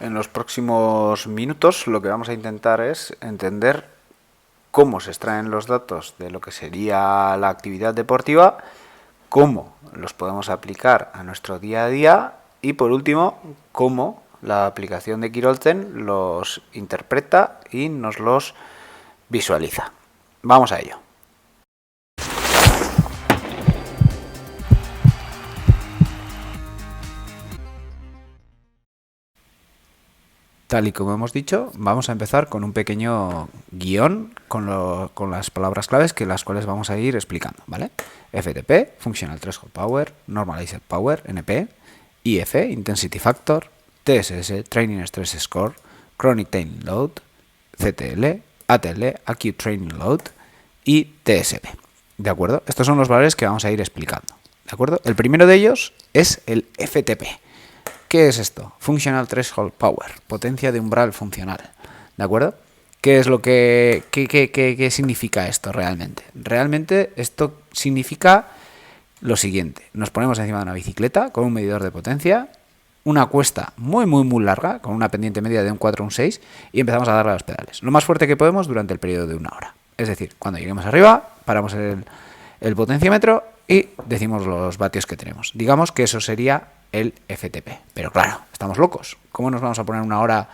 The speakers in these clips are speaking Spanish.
En los próximos minutos lo que vamos a intentar es entender cómo se extraen los datos de lo que sería la actividad deportiva, cómo los podemos aplicar a nuestro día a día y, por último, cómo la aplicación de Kirolten los interpreta y nos los visualiza. Vamos a ello. Tal y como hemos dicho, vamos a empezar con un pequeño guión con las palabras claves que las cuales vamos a ir explicando, ¿vale? FTP, Functional Threshold Power, Normalized Power, NP, IF, Intensity Factor, TSS, Training Stress Score, Chronic Training Load, CTL, ATL, Acute Training Load y TSB, ¿de acuerdo? Estos son los valores que vamos a ir explicando, ¿de acuerdo? El primero de ellos es el FTP. ¿Qué es esto? Functional Threshold Power, potencia de umbral funcional, ¿de acuerdo? ¿Qué es lo qué significa esto realmente? Realmente esto significa lo siguiente: nos ponemos encima de una bicicleta con un medidor de potencia, una cuesta muy larga, con una pendiente media de un 4 o un 6, y empezamos a darle a los pedales, lo más fuerte que podemos durante el periodo de 1 hora. Es decir, cuando lleguemos arriba, paramos el potenciómetro y decimos los vatios que tenemos. Digamos que eso sería el FTP. Pero claro, estamos locos. ¿Cómo nos vamos a poner 1 hora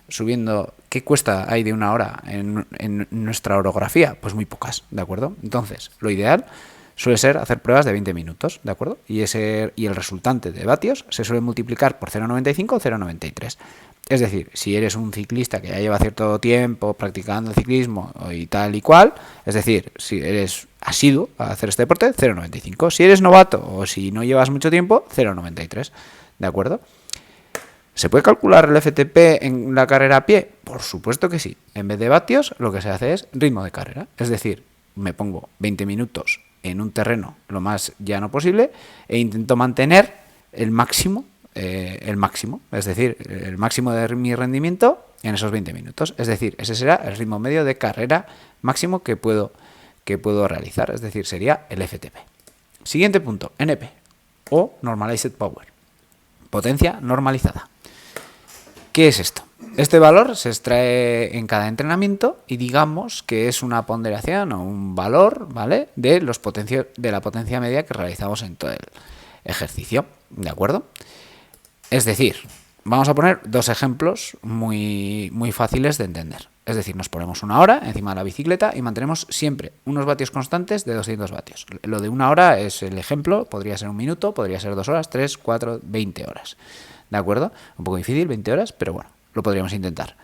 subiendo? ¿Qué cuesta hay de 1 hora en nuestra orografía? Pues muy pocas, ¿de acuerdo? Entonces, lo ideal suele ser hacer pruebas de 20 minutos, ¿de acuerdo? Y el resultante de vatios se suele multiplicar por 0,95 o 0,93. Es decir, si eres un ciclista que ya lleva cierto tiempo practicando el ciclismo y tal y cual, es decir, si eres asiduo a hacer este deporte, 0,95. Si eres novato o si no llevas mucho tiempo, 0,93. ¿De acuerdo? ¿Se puede calcular el FTP en la carrera a pie? Por supuesto que sí. En vez de vatios, lo que se hace es ritmo de carrera. Es decir, me pongo 20 minutos en un terreno lo más llano posible e intento mantener el máximo, es decir, el máximo de mi rendimiento en esos 20 minutos. Es decir, ese será el ritmo medio de carrera máximo que puedo realizar, es decir, sería el FTP. Siguiente punto, NP o Normalized Power, potencia normalizada. ¿Qué es esto? Este valor se extrae en cada entrenamiento y digamos que es una ponderación o un valor, ¿vale?, de la potencia media que realizamos en todo el ejercicio, ¿de acuerdo? Es decir, vamos a poner dos ejemplos muy fáciles de entender. Es decir, nos ponemos 1 hora encima de la bicicleta y mantenemos siempre unos vatios constantes de 200 vatios. Lo de 1 hora es el ejemplo, podría ser 1 minuto, podría ser 2 horas, 3, 4, 20 horas. ¿De acuerdo? Un poco difícil, 20 horas, pero bueno, lo podríamos intentar.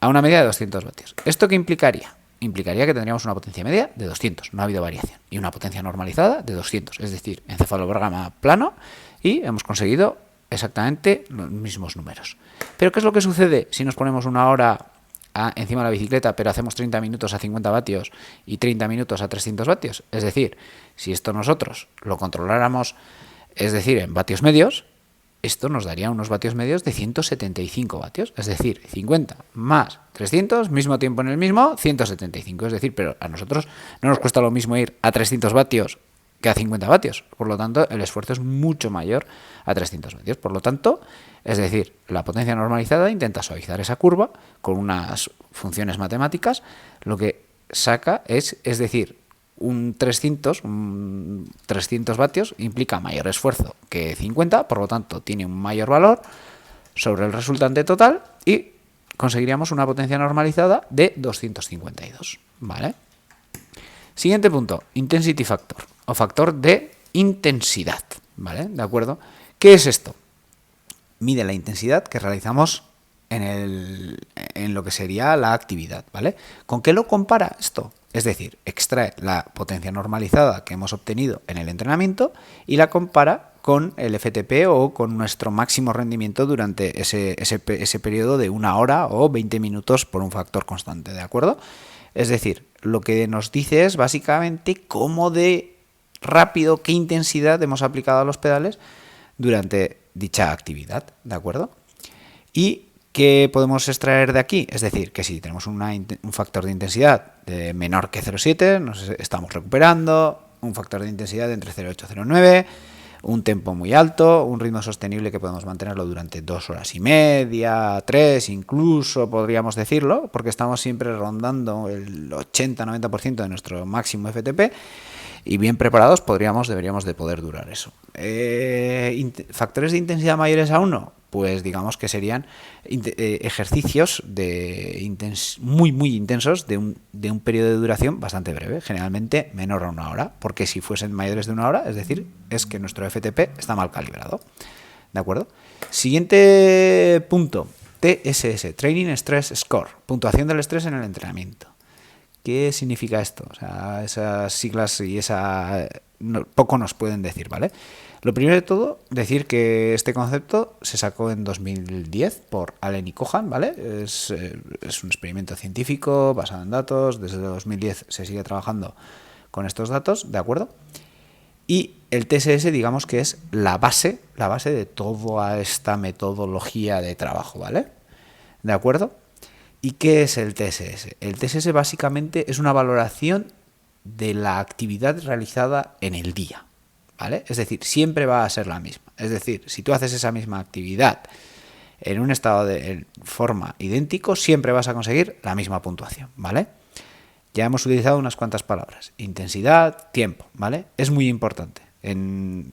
A una media de 200 vatios. ¿Esto qué implicaría? Implicaría que tendríamos una potencia media de 200, no ha habido variación, y una potencia normalizada de 200, es decir, encefalograma plano, y hemos conseguido exactamente los mismos números. Pero ¿qué es lo que sucede si nos ponemos 1 hora encima de la bicicleta, pero hacemos 30 minutos a 50 vatios y 30 minutos a 300 vatios? Es decir, si esto nosotros lo controláramos, es decir, en vatios medios, esto nos daría unos vatios medios de 175 vatios, es decir, 50 más 300, mismo tiempo en el mismo, 175. Es decir, pero a nosotros no nos cuesta lo mismo ir a 300 vatios que a 50 vatios. Por lo tanto, el esfuerzo es mucho mayor a 300 vatios. Por lo tanto, es decir, la potencia normalizada intenta suavizar esa curva con unas funciones matemáticas. Lo que saca es decir, un 300 vatios implica mayor esfuerzo que 50, por lo tanto tiene un mayor valor sobre el resultante total y conseguiríamos una potencia normalizada de 252, ¿vale? Siguiente punto, Intensity Factor o factor de intensidad, ¿vale? ¿De acuerdo? ¿Qué es esto? Mide la intensidad que realizamos en lo que sería la actividad, ¿vale? ¿Con qué lo compara esto? Es decir, extrae la potencia normalizada que hemos obtenido en el entrenamiento y la compara con el FTP o con nuestro máximo rendimiento durante ese periodo de 1 hora o 20 minutos por un factor constante, ¿de acuerdo? Es decir, lo que nos dice es básicamente cómo de rápido, qué intensidad hemos aplicado a los pedales durante dicha actividad, ¿de acuerdo? Y ¿qué podemos extraer de aquí? Es decir, que si tenemos un factor de intensidad de menor que 0,7, nos estamos recuperando, un factor de intensidad de entre 0,8 y 0,9, un tempo muy alto, un ritmo sostenible que podemos mantenerlo durante 2 horas y media, 3 incluso podríamos decirlo, porque estamos siempre rondando el 80-90% de nuestro máximo FTP, y bien preparados deberíamos de poder durar eso. ¿Factores de intensidad mayores a 1? Pues digamos que serían ejercicios muy intensos de un periodo de duración bastante breve, generalmente menor a 1 hora, porque si fuesen mayores de 1 hora, es decir, es que nuestro FTP está mal calibrado. ¿De acuerdo? Siguiente punto, TSS, Training Stress Score, puntuación del estrés en el entrenamiento. ¿Qué significa esto? O sea, esas siglas y poco nos pueden decir, ¿vale? Lo primero de todo, decir que este concepto se sacó en 2010 por Allen y Cohan, ¿vale? Es un experimento científico basado en datos. Desde 2010 se sigue trabajando con estos datos, ¿de acuerdo? Y el TSS, digamos que es la base de toda esta metodología de trabajo, ¿vale? ¿De acuerdo? ¿Y qué es el TSS? El TSS básicamente es una valoración de la actividad realizada en el día, ¿vale? Es decir, siempre va a ser la misma. Es decir, si tú haces esa misma actividad en un estado de forma idéntico, siempre vas a conseguir la misma puntuación, ¿vale? Ya hemos utilizado unas cuantas palabras. Intensidad, tiempo, ¿vale? Es muy importante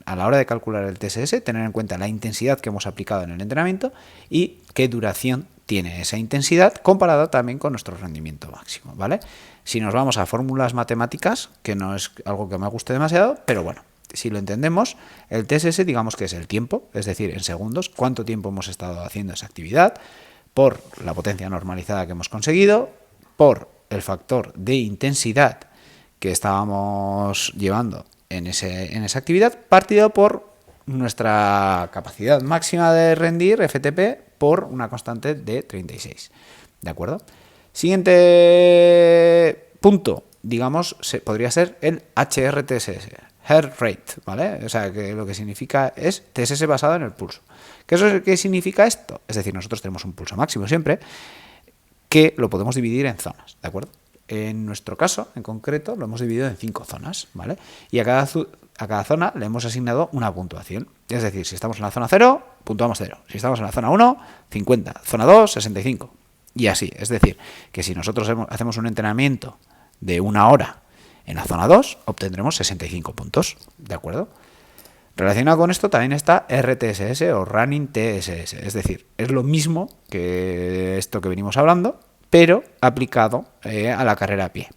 a la hora de calcular el TSS tener en cuenta la intensidad que hemos aplicado en el entrenamiento y qué duración tiene esa intensidad comparada también con nuestro rendimiento máximo, ¿vale? Si nos vamos a fórmulas matemáticas, que no es algo que me guste demasiado, pero bueno, si lo entendemos, el TSS digamos que es el tiempo, es decir, en segundos, cuánto tiempo hemos estado haciendo esa actividad, por la potencia normalizada que hemos conseguido, por el factor de intensidad que estábamos llevando en esa actividad, partido por nuestra capacidad máxima de rendir, FTP, por una constante de 36. ¿De acuerdo? Siguiente punto, digamos, podría ser el HRTSS, Heart Rate, ¿vale? O sea, que lo que significa es TSS basado en el pulso. ¿Qué significa esto? Es decir, nosotros tenemos un pulso máximo siempre, que lo podemos dividir en zonas, ¿de acuerdo? En nuestro caso, en concreto, lo hemos dividido en 5 zonas, ¿vale? Y a cada zona le hemos asignado una puntuación. Es decir, si estamos en la zona 0, puntuamos 0. Si estamos en la zona 1, 50. Zona 2, 65. Y así. Es decir, que si nosotros hacemos un entrenamiento de 1 hora en la zona 2, obtendremos 65 puntos, ¿de acuerdo? Relacionado con esto también está RTSS o Running TSS. Es decir, es lo mismo que esto que venimos hablando, pero aplicado a la carrera a pie.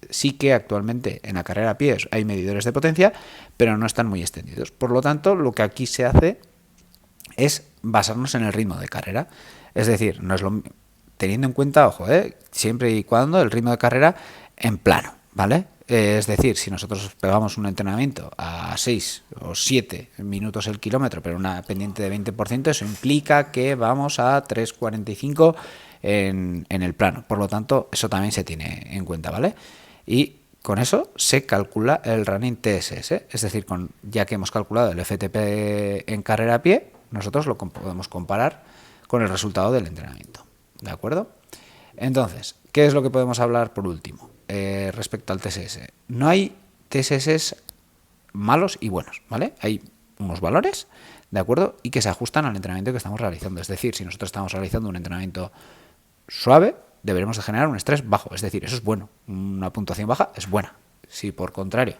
Sí que actualmente en la carrera a pie hay medidores de potencia, pero no están muy extendidos. Por lo tanto, lo que aquí se hace es basarnos en el ritmo de carrera. Es decir, teniendo en cuenta, ojo, siempre y cuando el ritmo de carrera en plano, ¿vale? Es decir, si nosotros pegamos un entrenamiento a 6 o 7 minutos el kilómetro, pero una pendiente de 20%, eso implica que vamos a 3,45 en el plano. Por lo tanto, eso también se tiene en cuenta, ¿vale? Y con eso se calcula el running TSS, es decir, ya que hemos calculado el FTP en carrera a pie, nosotros lo podemos comparar con el resultado del entrenamiento, ¿de acuerdo? Entonces, ¿qué es lo que podemos hablar por último respecto al TSS? No hay TSS malos y buenos, ¿vale? Hay unos valores, ¿de acuerdo? Y que se ajustan al entrenamiento que estamos realizando. Es decir, si nosotros estamos realizando un entrenamiento suave, deberemos de generar un estrés bajo. Es decir, eso es bueno. Una puntuación baja es buena. Si por contrario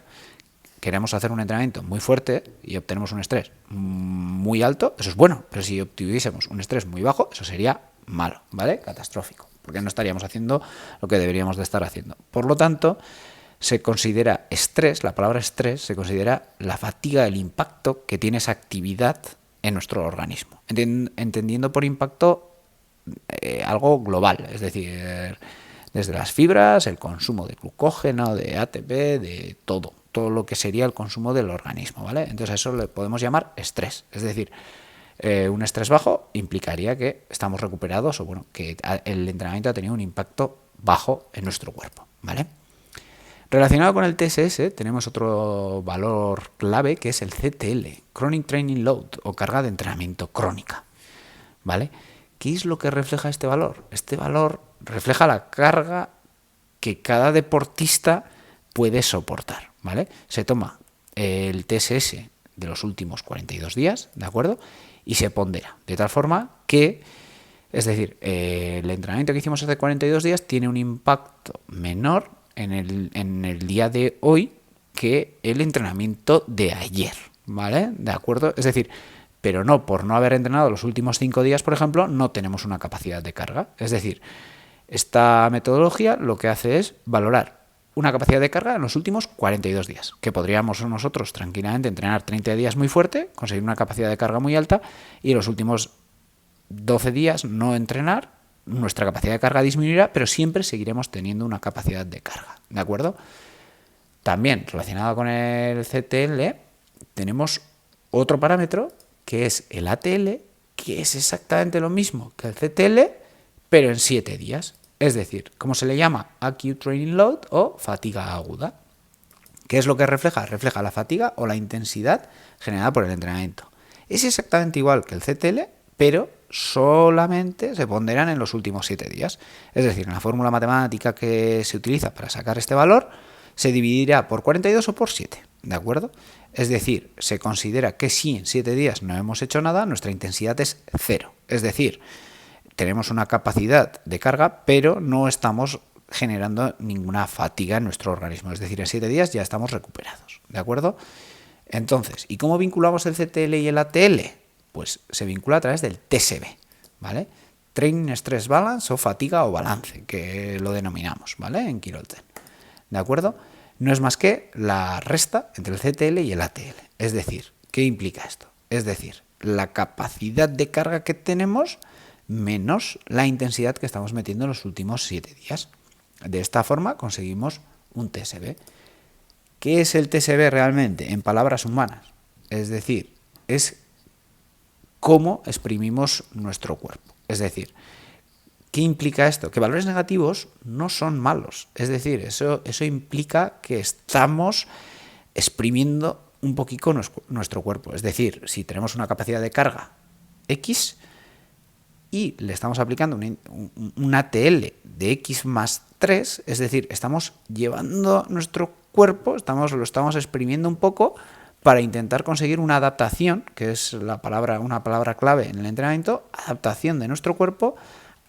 queremos hacer un entrenamiento muy fuerte y obtenemos un estrés muy alto, eso es bueno. Pero si obtuviésemos un estrés muy bajo, eso sería malo, ¿vale? Catastrófico. Porque no estaríamos haciendo lo que deberíamos de estar haciendo. Por lo tanto, se considera estrés, la palabra estrés, se considera la fatiga, el impacto que tiene esa actividad en nuestro organismo. Entendiendo por impacto algo global, es decir, desde las fibras, el consumo de glucógeno, de ATP, de todo lo que sería el consumo del organismo, ¿vale? Entonces a eso le podemos llamar estrés, es decir, un estrés bajo implicaría que estamos recuperados o bueno, que el entrenamiento ha tenido un impacto bajo en nuestro cuerpo, ¿vale? Relacionado con el TSS tenemos otro valor clave que es el CTL, Chronic Training Load o carga de entrenamiento crónica, ¿vale? ¿Qué es lo que refleja este valor? Este valor refleja la carga que cada deportista puede soportar, ¿vale? Se toma el TSS de los últimos 42 días, ¿de acuerdo? Y se pondera, de tal forma que, es decir, el entrenamiento que hicimos hace 42 días tiene un impacto menor en el día de hoy que el entrenamiento de ayer, ¿vale? ¿De acuerdo? Es decir, pero no, por no haber entrenado los últimos 5 días, por ejemplo, no tenemos una capacidad de carga. Es decir, esta metodología lo que hace es valorar una capacidad de carga en los últimos 42 días, que podríamos nosotros tranquilamente entrenar 30 días muy fuerte, conseguir una capacidad de carga muy alta, y en los últimos 12 días no entrenar, nuestra capacidad de carga disminuirá, pero siempre seguiremos teniendo una capacidad de carga, ¿de acuerdo? También relacionado con el CTL tenemos otro parámetro que es el ATL, que es exactamente lo mismo que el CTL, pero en 7 días. Es decir, ¿cómo se le llama? Acute Training Load o fatiga aguda. ¿Qué es lo que refleja? Refleja la fatiga o la intensidad generada por el entrenamiento. Es exactamente igual que el CTL, pero solamente se ponderan en los últimos 7 días. Es decir, en la fórmula matemática que se utiliza para sacar este valor, se dividirá por 42 o por 7, ¿de acuerdo? Es decir, se considera que si en 7 días no hemos hecho nada, nuestra intensidad es 0. Es decir, tenemos una capacidad de carga, pero no estamos generando ninguna fatiga en nuestro organismo. Es decir, en 7 días ya estamos recuperados, ¿de acuerdo? Entonces, ¿y cómo vinculamos el CTL y el ATL? Pues se vincula a través del TSB, ¿vale? Training Stress Balance o fatiga o balance, que lo denominamos, ¿vale? En Kirolten, ¿de acuerdo? No es más que la resta entre el CTL y el ATL. Es decir, ¿qué implica esto? Es decir, la capacidad de carga que tenemos menos la intensidad que estamos metiendo en los últimos 7 días. De esta forma conseguimos un TSB. ¿Qué es el TSB realmente? En palabras humanas. Es decir, es cómo exprimimos nuestro cuerpo. Es decir, ¿qué implica esto? Que valores negativos no son malos. Es decir, eso implica que estamos exprimiendo un poquito nuestro cuerpo. Es decir, si tenemos una capacidad de carga X y le estamos aplicando un ATL de X más 3, es decir, estamos llevando nuestro cuerpo, lo estamos exprimiendo un poco para intentar conseguir una adaptación, que es una palabra clave en el entrenamiento, adaptación de nuestro cuerpo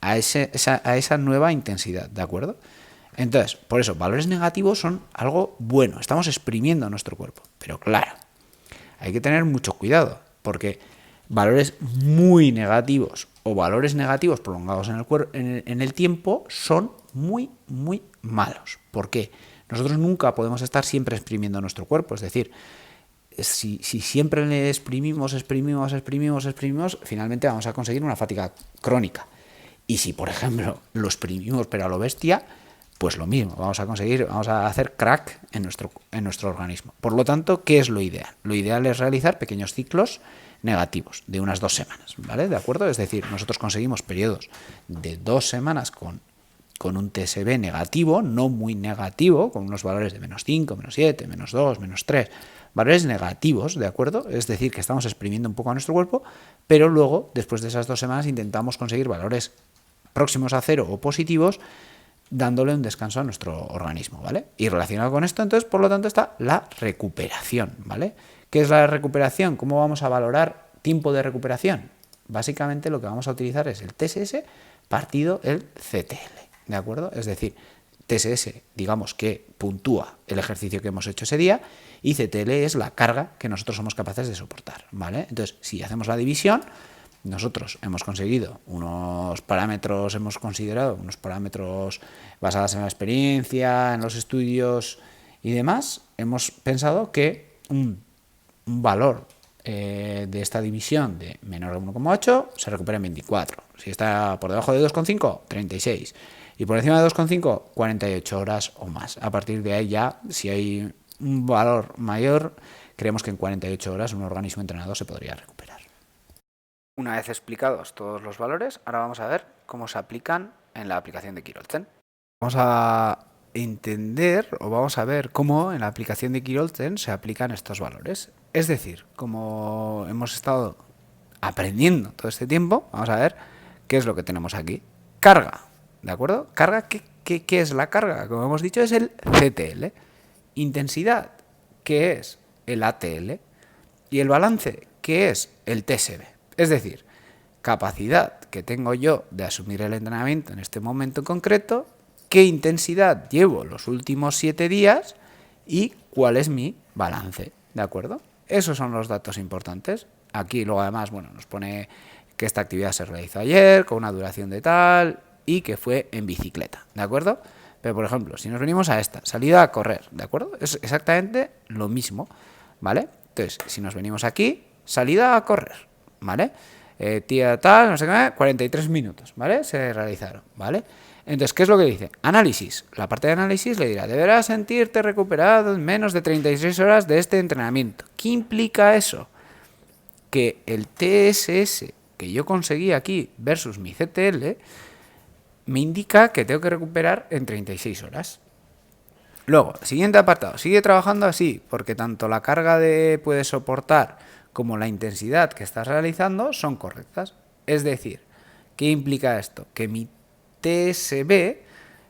a esa nueva intensidad, ¿de acuerdo? Entonces, por eso, valores negativos son algo bueno, estamos exprimiendo nuestro cuerpo, pero claro, hay que tener mucho cuidado, porque valores muy negativos o valores negativos prolongados en el tiempo son muy, muy malos. ¿Por qué? Nosotros nunca podemos estar siempre exprimiendo nuestro cuerpo, es decir, si siempre le exprimimos, finalmente vamos a conseguir una fatiga crónica. Y si, por ejemplo, lo exprimimos pero a lo bestia, pues lo mismo, vamos a hacer crack en nuestro organismo. Por lo tanto, ¿qué es lo ideal? Lo ideal es realizar pequeños ciclos negativos de unas 2 semanas, ¿vale? ¿De acuerdo? Es decir, nosotros conseguimos periodos de 2 semanas con un TSB negativo, no muy negativo, con unos valores de -5, -7, -2, -3, valores negativos, ¿de acuerdo? Es decir, que estamos exprimiendo un poco a nuestro cuerpo, pero luego, después de esas 2 semanas, intentamos conseguir valores próximos a 0 o positivos, dándole un descanso a nuestro organismo, ¿vale? Y relacionado con esto, entonces, por lo tanto, está la recuperación, ¿vale? ¿Qué es la recuperación? ¿Cómo vamos a valorar tiempo de recuperación? Básicamente lo que vamos a utilizar es el TSS partido el CTL, ¿de acuerdo? Es decir, TSS, digamos que puntúa el ejercicio que hemos hecho ese día, y CTL es la carga que nosotros somos capaces de soportar, ¿vale? Entonces, si hacemos la división, nosotros hemos conseguido hemos considerado unos parámetros basados en la experiencia, en los estudios y demás, hemos pensado que un valor de esta división de menor de 1,8 se recupera en 24. Si está por debajo de 2,5, 36. Y por encima de 2,5, 48 horas o más. A partir de ahí ya, si hay un valor mayor, creemos que en 48 horas un organismo entrenado se podría recuperar. Una vez explicados todos los valores, ahora vamos a ver cómo se aplican en la aplicación de Kirolten. Vamos a entender o vamos a ver cómo en la aplicación de Kirolten se aplican estos valores. Es decir, como hemos estado aprendiendo todo este tiempo, vamos a ver qué es lo que tenemos aquí. Carga, ¿de acuerdo? Carga, ¿qué es la carga? Como hemos dicho, es el CTL. Intensidad, ¿qué es? El ATL. Y el balance, ¿qué es? El TSB. Es decir, capacidad que tengo yo de asumir el entrenamiento en este momento concreto, qué intensidad llevo los últimos 7 días y cuál es mi balance, ¿de acuerdo? Esos son los datos importantes. Aquí luego además, bueno, nos pone que esta actividad se realizó ayer con una duración de tal y que fue en bicicleta, ¿de acuerdo? Pero por ejemplo, si nos venimos a esta, salida a correr, ¿de acuerdo? Es exactamente lo mismo, ¿vale? Entonces, si nos venimos aquí, salida a correr, ¿vale? Tía tal, no sé qué, 43 minutos, ¿vale? Se realizaron, ¿vale? Entonces, ¿qué es lo que dice? Análisis. La parte de análisis le dirá, deberás sentirte recuperado en menos de 36 horas de este entrenamiento. ¿Qué implica eso? Que el TSS que yo conseguí aquí versus mi CTL me indica que tengo que recuperar en 36 horas. Luego, siguiente apartado, sigue trabajando así, porque tanto la carga de puedes soportar como la intensidad que estás realizando son correctas. Es decir, ¿qué implica esto? Que mi TSB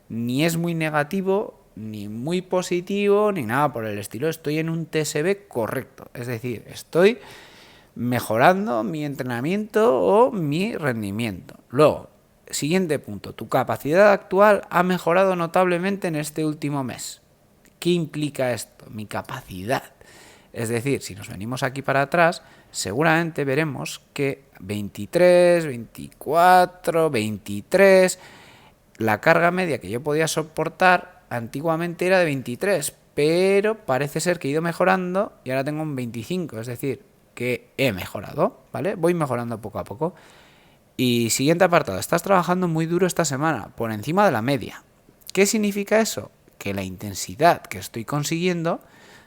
ni es muy negativo, ni muy positivo, ni nada por el estilo. Estoy en un TSB correcto. Es decir, estoy mejorando mi entrenamiento o mi rendimiento. Luego, siguiente punto, tu capacidad actual ha mejorado notablemente en este último mes. ¿Qué implica esto? Mi capacidad. Es decir, si nos venimos aquí para atrás, seguramente veremos que 23, 24, 23, la carga media que yo podía soportar antiguamente era de 23, pero parece ser que he ido mejorando y ahora tengo un 25, es decir, que he mejorado, ¿vale? Voy mejorando poco a poco. Y siguiente apartado, estás trabajando muy duro esta semana, por encima de la media. ¿Qué significa eso? Que la intensidad que estoy consiguiendo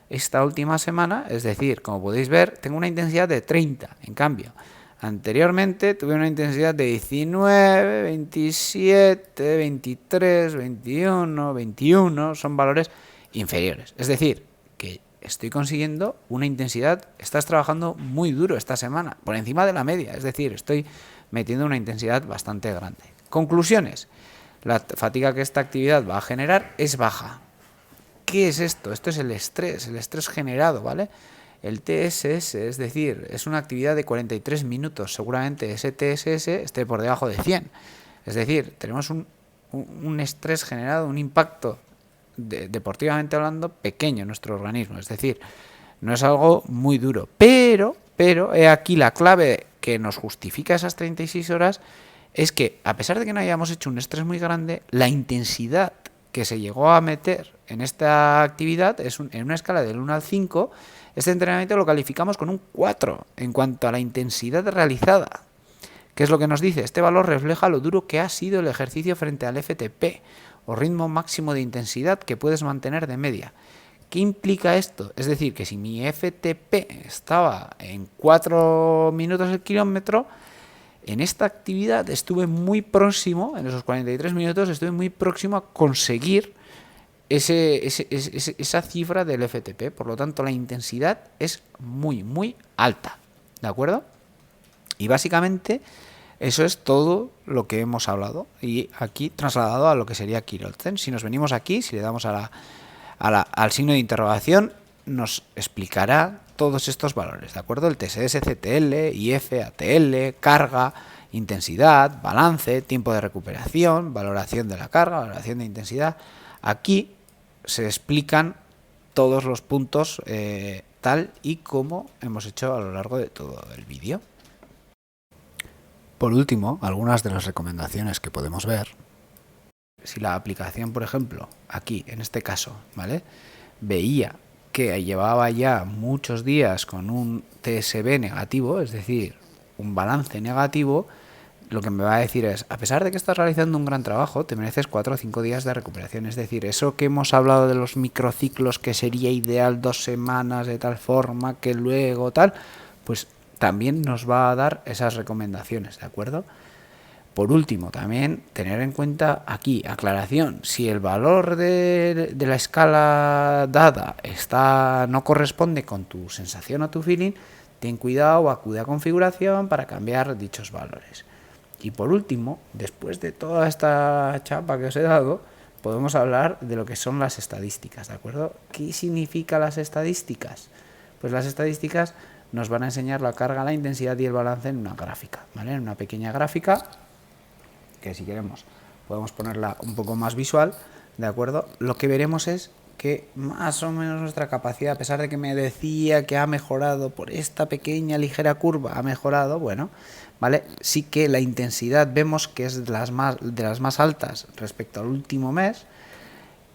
esta última semana, es decir, como podéis ver, tengo una intensidad de 30, en cambio, anteriormente tuve una intensidad de 19, 27, 23, 21, 21, son valores inferiores. Es decir, que estoy consiguiendo una intensidad, estás trabajando muy duro esta semana, por encima de la media, es decir, estoy metiendo una intensidad bastante grande. Conclusiones. La fatiga que esta actividad va a generar es baja. ¿Qué es esto? Esto es el estrés generado, ¿vale? El TSS, es decir, es una actividad de 43 minutos. Seguramente ese TSS esté por debajo de 100. Es decir, tenemos un estrés generado, un impacto, deportivamente hablando, pequeño en nuestro organismo. Es decir, no es algo muy duro. Pero he aquí la clave que nos justifica esas 36 horas, es que a pesar de que no hayamos hecho un estrés muy grande, la intensidad que se llegó a meter en esta actividad es en una escala del 1 al 5, este entrenamiento lo calificamos con un 4 en cuanto a la intensidad realizada. ¿Qué es lo que nos dice? Este valor refleja lo duro que ha sido el ejercicio frente al FTP, o ritmo máximo de intensidad que puedes mantener de media. ¿Qué implica esto? Es decir, que si mi FTP estaba en 4 minutos el kilómetro, en esta actividad estuve muy próximo, en esos 43 minutos, estuve muy próximo a conseguir esa cifra del FTP. Por lo tanto, la intensidad es muy, muy alta. ¿De acuerdo? Y básicamente eso es todo lo que hemos hablado. Y aquí trasladado a lo que sería Kirolzen. Si nos venimos aquí, si le damos al signo de interrogación, nos explicará todos estos valores, ¿de acuerdo? El TSS, CTL, IF, ATL, carga, intensidad, balance, tiempo de recuperación, valoración de la carga, valoración de intensidad. Aquí se explican todos los puntos tal y como hemos hecho a lo largo de todo el vídeo. Por último, algunas de las recomendaciones que podemos ver. Si la aplicación, por ejemplo, aquí, en este caso, ¿vale?, veía que llevaba ya muchos días con un TSB negativo, es decir, un balance negativo, lo que me va a decir es, a pesar de que estás realizando un gran trabajo, te mereces 4 o 5 días de recuperación. Es decir, eso que hemos hablado de los microciclos, que sería ideal 2 semanas de tal forma que luego tal, pues también nos va a dar esas recomendaciones, ¿de acuerdo? Por último, también tener en cuenta aquí, aclaración, si el valor de la escala dada no corresponde con tu sensación o tu feeling, ten cuidado o acude a configuración para cambiar dichos valores. Y por último, después de toda esta chapa que os he dado, podemos hablar de lo que son las estadísticas, ¿de acuerdo? ¿Qué significan las estadísticas? Pues las estadísticas nos van a enseñar la carga, la intensidad y el balance en una gráfica, ¿vale? En una pequeña gráfica que si queremos podemos ponerla un poco más visual, ¿de acuerdo? Lo que veremos es que más o menos nuestra capacidad, a pesar de que me decía que ha mejorado por esta pequeña ligera curva, ha mejorado, bueno, ¿vale? Sí que la intensidad vemos que es de las más altas respecto al último mes,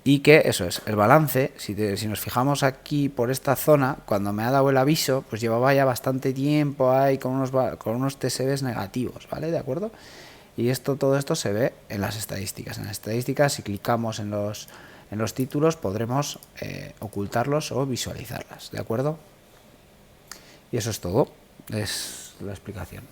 y que eso es, el balance, si nos fijamos aquí por esta zona, cuando me ha dado el aviso, pues llevaba ya bastante tiempo ahí con unos TSVs negativos, ¿vale? ¿De acuerdo? Y todo esto se ve en las estadísticas. En las estadísticas, si clicamos en los títulos, podremos ocultarlos o visualizarlas, ¿de acuerdo? Y eso es todo, es la explicación.